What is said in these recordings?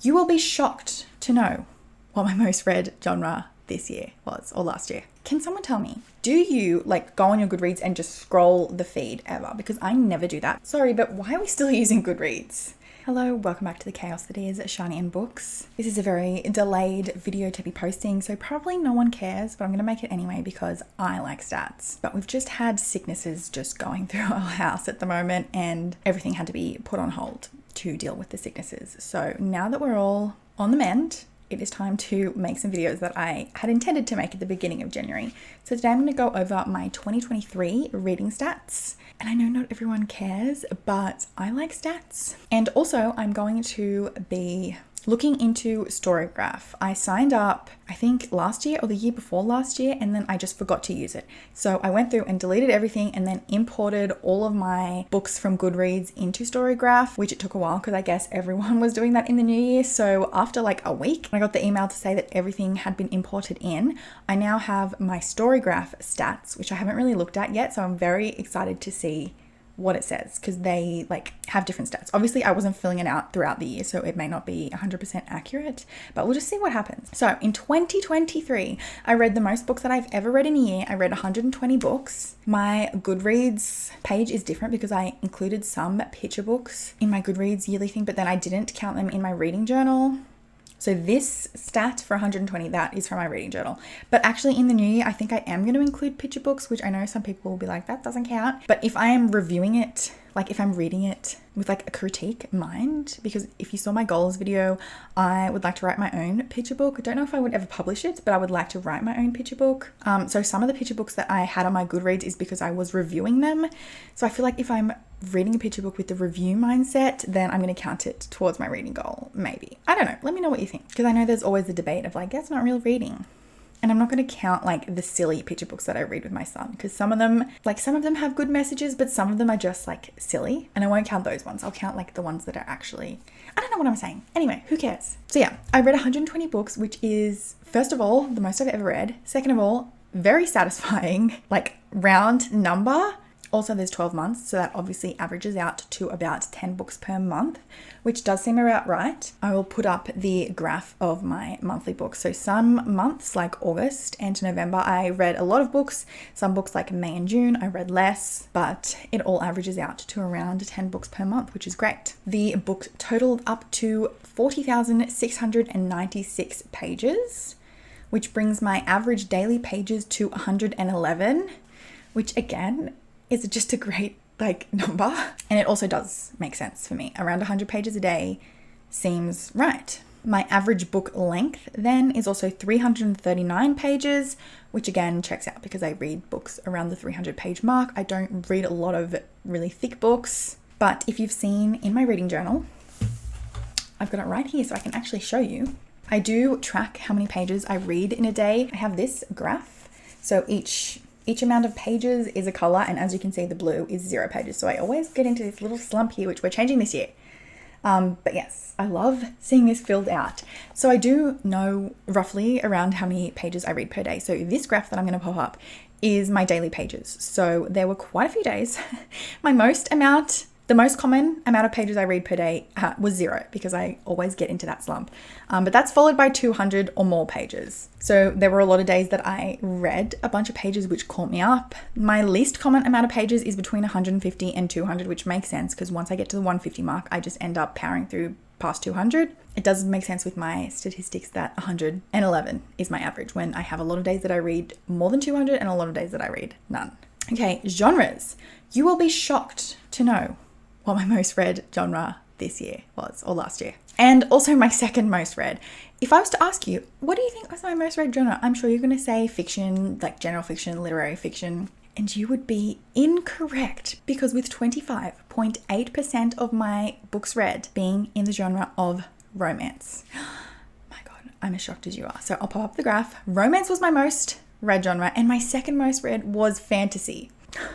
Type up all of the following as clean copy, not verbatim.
You will be shocked to know what my most read genre this year was, or last year. Can someone tell me, do you like go on your Goodreads and just scroll the feed ever? Because I never do that. Sorry, but why are we still using Goodreads? Hello, welcome back to the chaos that is Shiny and Books. This is a very delayed video to be posting, so probably no one cares, but I'm going to make it anyway because I like stats. But we've just had sicknesses just going through our house at the moment, and everything had to be put on hold to deal with the sicknesses. So now that we're all on the mend, it is time to make some videos that I had intended to make at the beginning of January. So today I'm going to go over my 2023 reading stats. And I know not everyone cares, but I like stats. And also I'm going to be looking into Storygraph. I signed up, I think last year or the year before last year, and then I just forgot to use it. So I went through and deleted everything and then imported all of my books from Goodreads into Storygraph, which it took a while because I guess everyone was doing that in the new year. So after like a week, I got the email to say that everything had been imported in. I now have my Storygraph stats, which I haven't really looked at yet. So I'm very excited to see what it says because they like have different stats. Obviously I wasn't filling it out throughout the year, so it may not be 100% accurate, but we'll just see what happens. So in 2023, I read the most books that I've ever read in a year. I read 120 books. My Goodreads page is different because I included some picture books in my Goodreads yearly thing, but then I didn't count them in my reading journal. So this stat for 120, that is from my reading journal. But actually in the new year, I think I am going to include picture books, which I know some people will be like, that doesn't count. But if I am reviewing it, like if I'm reading it with like a critique mind, because if you saw my goals video, I would like to write my own picture book. I don't know if I would ever publish it, but I would like to write my own picture book. So some of the picture books that I had on my Goodreads is because I was reviewing them. So I feel like if I'm reading a picture book with the review mindset, then I'm going to count it towards my reading goal, maybe. I don't know. Let me know what you think. Because I know there's always the debate of like, that's not real reading. And I'm not going to count like the silly picture books that I read with my son, because some of them have good messages, but some of them are just like silly, and I won't count those ones. I'll count like the ones that are actually, I don't know what I'm saying. Anyway, who cares? So yeah, I read 120 books, which is, first of all, the most I've ever read. Second of all, very satisfying, like round number. Also, there's 12 months, so that obviously averages out to about 10 books per month, which does seem about right. I will put up the graph of my monthly books. So some months like August and November, I read a lot of books. Some books like May and June, I read less, but it all averages out to around 10 books per month, which is great. The book totaled up to 40,696 pages, which brings my average daily pages to 111, which again, is just a great like number. And it also does make sense for me. Around 100 pages a day seems right. My average book length then is also 339 pages, which again checks out because I read books around the 300 page mark. I don't read a lot of really thick books, but if you've seen in my reading journal, I've got it right here so I can actually show you. I do track how many pages I read in a day. I have this graph. So each amount of pages is a color, and as you can see, the blue is 0 pages. So I always get into this little slump here, which we're changing this year. But yes, I love seeing this filled out. So I do know roughly around how many pages I read per day. So this graph that I'm going to pop up is my daily pages. So there were quite a few days. The most common amount of pages I read per day was 0, because I always get into that slump. But that's followed by 200 or more pages. So there were a lot of days that I read a bunch of pages, which caught me up. My least common amount of pages is between 150 and 200, which makes sense because once I get to the 150 mark, I just end up powering through past 200. It does make sense with my statistics that 111 is my average, when I have a lot of days that I read more than 200 and a lot of days that I read none. Okay, genres. You will be shocked to know what my most read genre this year was, or last year. And also my second most read. If I was to ask you, what do you think was my most read genre? I'm sure you're going to say fiction, like general fiction, literary fiction. And you would be incorrect, because with 25.8% of my books read being in the genre of romance. My God, I'm as shocked as you are. So I'll pop up the graph. Romance was my most read genre, and my second most read was fantasy.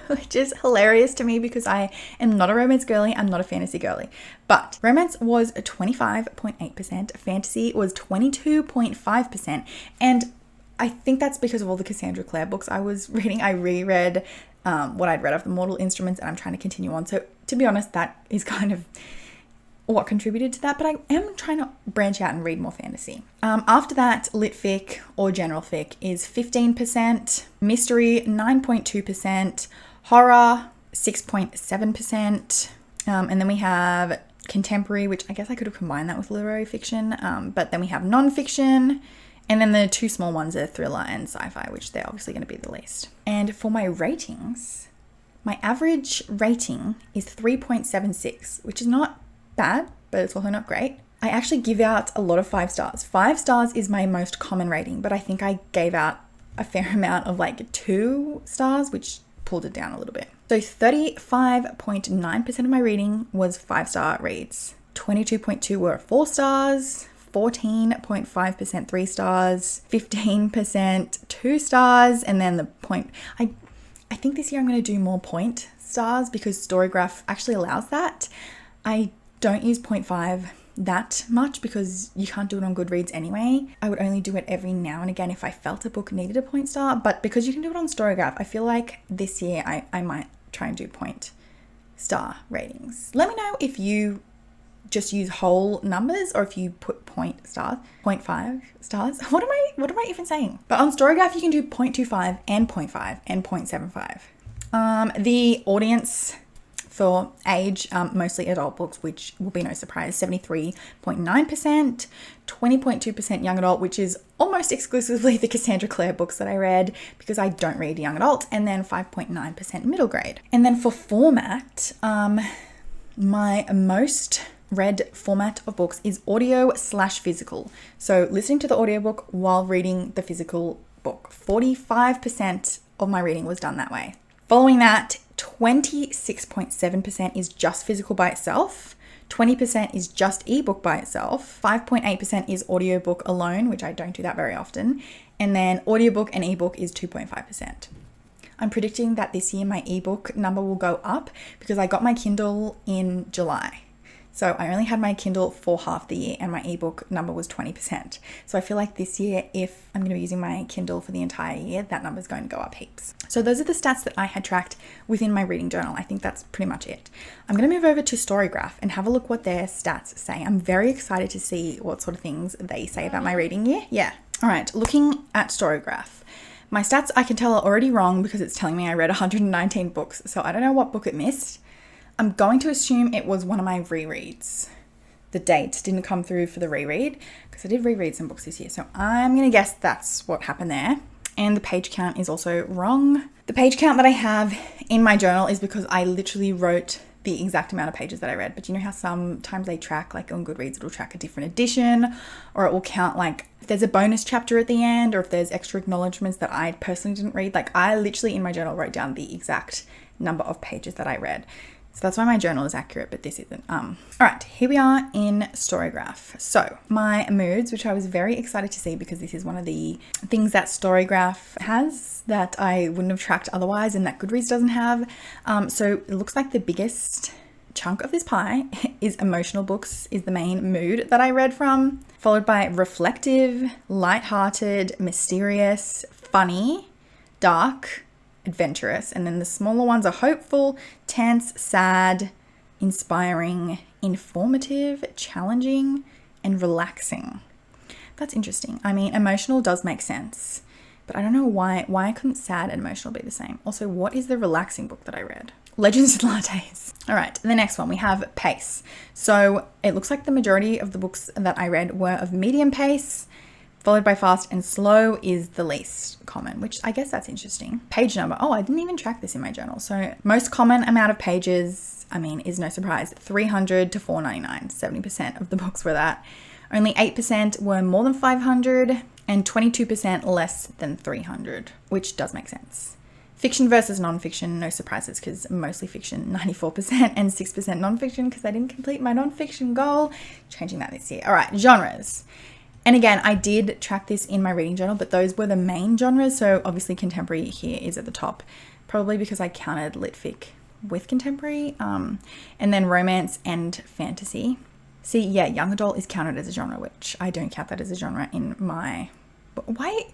Which is hilarious to me because I am not a romance girly, I'm not a fantasy girly. But romance was 25.8%, fantasy was 22.5%, and I think that's because of all the Cassandra Clare books I was reading. I reread what I'd read of the Mortal Instruments, and I'm trying to continue on. So to be honest, that is kind of what contributed to that, but I am trying to branch out and read more fantasy. After that, lit fic or general fic is 15%, mystery 9.2%, horror 6.7%, and then we have contemporary, which I guess I could have combined that with literary fiction, but then we have non-fiction, and then the two small ones are thriller and sci-fi, which they're obviously going to be the least. And for my ratings, my average rating is 3.76, which is not bad, but it's also not great. I actually give out a lot of 5 stars. 5 stars is my most common rating, but I think I gave out a fair amount of like 2 stars, which pulled it down a little bit. So 35.9% of my reading was 5-star reads. 22.2 were 4 stars, 14.5% 3 stars, 15% 2 stars, and then the point. I think this year I'm going to do more point stars because Storygraph actually allows that. I don't use 0.5 that much because you can't do it on Goodreads anyway. I would only do it every now and again if I felt a book needed a point star, but because you can do it on Storygraph, I feel like this year I might try and do point star ratings. Let me know if you just use whole numbers or if you put 0.5 stars. What am I even saying? But on Storygraph you can do 0.25 and 0.5 and 0.75. The audience for age, mostly adult books, which will be no surprise, 73.9%, 20.2% young adult, which is almost exclusively the Cassandra Clare books that I read because I don't read young adult, and then 5.9% middle grade. And then for format, my most read format of books is audio/physical. So listening to the audiobook while reading the physical book. 45% of my reading was done that way. Following that, 26.7% is just physical by itself. 20% is just ebook by itself. 5.8% is audiobook alone, which I don't do that very often. And then audiobook and ebook is 2.5%. I'm predicting that this year my ebook number will go up because I got my Kindle in July. So I only had my Kindle for half the year and my ebook number was 20%. So I feel like this year, if I'm going to be using my Kindle for the entire year, that number is going to go up heaps. So those are the stats that I had tracked within my reading journal. I think that's pretty much it. I'm going to move over to Storygraph and have a look what their stats say. I'm very excited to see what sort of things they say about my reading year. Yeah. All right. Looking at Storygraph. My stats I can tell are already wrong because it's telling me I read 119 books. So I don't know what book it missed. I'm going to assume it was one of my rereads. The dates didn't come through for the reread because I did reread some books this year. So I'm going to guess that's what happened there. And the page count is also wrong. The page count that I have in my journal is because I literally wrote the exact amount of pages that I read. But you know how sometimes they track, like on Goodreads, it'll track a different edition, or it will count like if there's a bonus chapter at the end or if there's extra acknowledgements that I personally didn't read. Like I literally in my journal wrote down the exact number of pages that I read. So that's why my journal is accurate, but this isn't. All right, here we are in Storygraph. So my moods, which I was very excited to see because this is one of the things that Storygraph has that I wouldn't have tracked otherwise and that Goodreads doesn't have. So it looks like the biggest chunk of this pie is emotional books is the main mood that I read from, followed by reflective, lighthearted, mysterious, funny, dark, adventurous, and then the smaller ones are hopeful, tense, sad, inspiring, informative, challenging, and relaxing. That's interesting. I mean, emotional does make sense, but I don't know why couldn't sad and emotional be the same. Also, what is the relaxing book that I read? Legends and Lattes. All right, the next one we have pace. So it looks like the majority of the books that I read were of medium pace, followed by fast, and slow is the least common, which I guess that's interesting. Page number. Oh, I didn't even track this in my journal. So most common amount of pages, I mean, is no surprise, 300 to 499. 70% of the books were that. Only 8% were more than 500 and 22% less than 300, which does make sense. Fiction versus non-fiction, no surprises because mostly fiction, 94%, and 6% non-fiction because I didn't complete my non-fiction goal. Changing that this year. All right, genres. And again, I did track this in my reading journal, but those were the main genres. So obviously contemporary here is at the top, probably because I counted lit fic with contemporary, and then romance and fantasy. See, yeah, young adult is counted as a genre, which I don't count that as a genre in my... Why?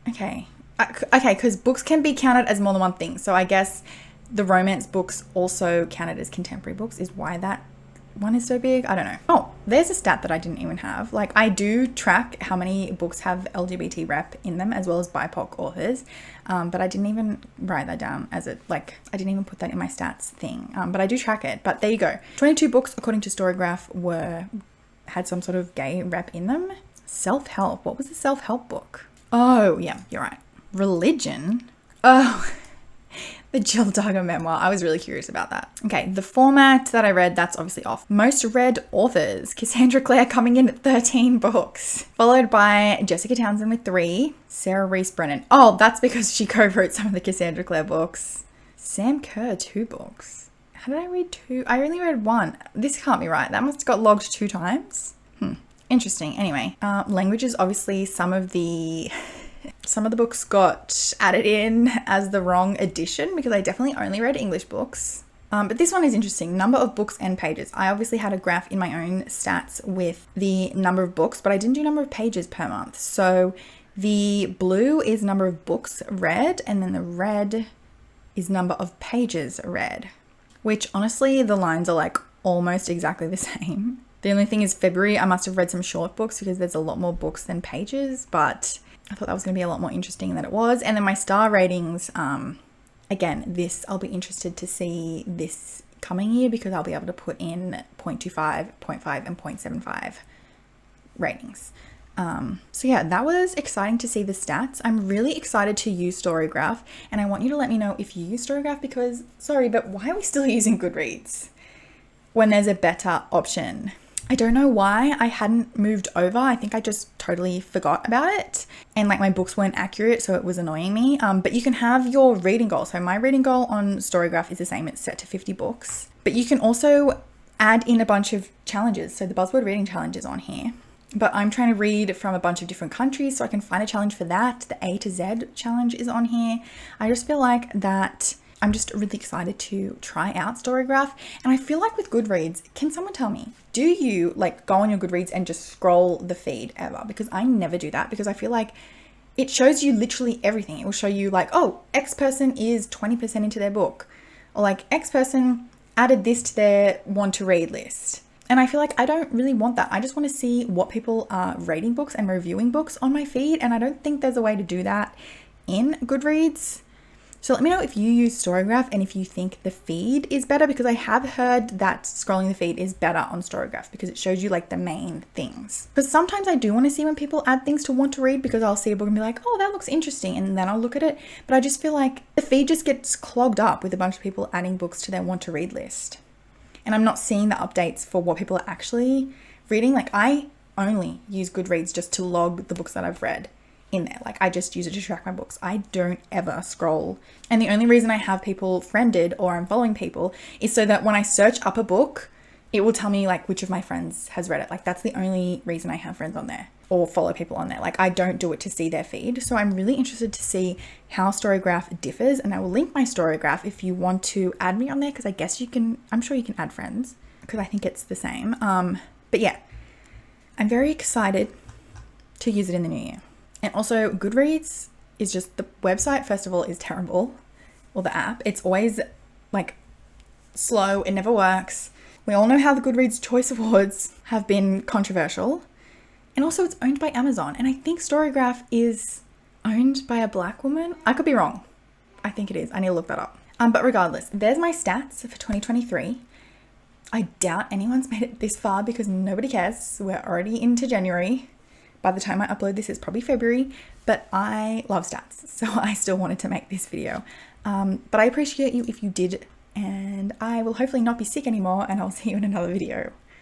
Okay, because books can be counted as more than one thing. So I guess the romance books also counted as contemporary books is why that one is so big. I don't know. Oh, there's a stat that I didn't even have. Like, I do track how many books have LGBT rep in them as well as BIPOC authors, but I didn't even write that down as it, like, I didn't even put that in my stats thing, but I do track it. But there you go. 22 books, according to Storygraph, had some sort of gay rep in them. Self-help. What was the self-help book? Oh, yeah, you're right. Religion. Oh, the Jill Duggar memoir. I was really curious about that. Okay, the format that I read, that's obviously off. Most read authors. Cassandra Clare coming in at 13 books. Followed by Jessica Townsend with 3. Sarah Reese Brennan. Oh, that's because she co-wrote some of the Cassandra Clare books. Sam Kerr, 2 books. How did I read 2? I only read 1. This can't be right. That must have got logged 2 times. Interesting. Anyway, languages, obviously some of the books got added in as the wrong edition because I definitely only read English books. But this one is interesting. Number of books and pages. I obviously had a graph in my own stats with the number of books, but I didn't do number of pages per month. So the blue is number of books read, and then the red is number of pages read, which honestly, the lines are like almost exactly the same. The only thing is February, I must have read some short books because there's a lot more books than pages, but I thought that was going to be a lot more interesting than it was. And then my star ratings, again, this, I'll be interested to see this coming year because I'll be able to put in 0.25, 0.5 and 0.75 ratings. So yeah, that was exciting to see the stats. I'm really excited to use Storygraph, and I want you to let me know if you use Storygraph because, sorry, but why are we still using Goodreads when there's a better option? I don't know why I hadn't moved over. I think I just totally forgot about it. And like my books weren't accurate, so it was annoying me. But you can have your reading goal. So my reading goal on Storygraph is the same. It's set to 50 books. But you can also add in a bunch of challenges. So the Buzzword Reading Challenge is on here. But I'm trying to read from a bunch of different countries, so I can find a challenge for that. The A to Z challenge is on here. I just feel like that I'm just really excited to try out Storygraph. And I feel like with Goodreads, can someone tell me, do you like go on your Goodreads and just scroll the feed ever? Because I never do that because I feel like it shows you literally everything. It will show you like, oh, X person is 20% into their book, or like X person added this to their want to read list. And I feel like I don't really want that. I just want to see what people are rating books and reviewing books on my feed. And I don't think there's a way to do that in Goodreads. So let me know if you use Storygraph and if you think the feed is better, because I have heard that scrolling the feed is better on Storygraph because it shows you like the main things. But sometimes I do want to see when people add things to want to read because I'll see a book and be like, oh, that looks interesting. And then I'll look at it. But I just feel like the feed just gets clogged up with a bunch of people adding books to their want to read list. And I'm not seeing the updates for what people are actually reading. Like I only use Goodreads just to log the books that I've read in there. Like I just use it to track my books. I don't ever scroll. And the only reason I have people friended or I'm following people is so that when I search up a book, it will tell me like which of my friends has read it. Like that's the only reason I have friends on there or follow people on there. Like I don't do it to see their feed. So I'm really interested to see how Storygraph differs, and I will link my Storygraph if you want to add me on there, because I guess you can, I'm sure you can add friends because I think it's the same. But yeah, I'm very excited to use it in the new year. And also Goodreads is just, the website first of all is terrible, or the app. It's always like slow, it never works. We all know how the Goodreads Choice Awards have been controversial. And also it's owned by Amazon. And I think Storygraph is owned by a black woman. I could be wrong. I think it is. I need to look that up. But regardless, there's my stats for 2023. I doubt anyone's made it this far because nobody cares. We're already into January. By the time I upload this, it's probably February, but I love stats, so I still wanted to make this video. But I appreciate you if you did, and I will hopefully not be sick anymore, and I'll see you in another video.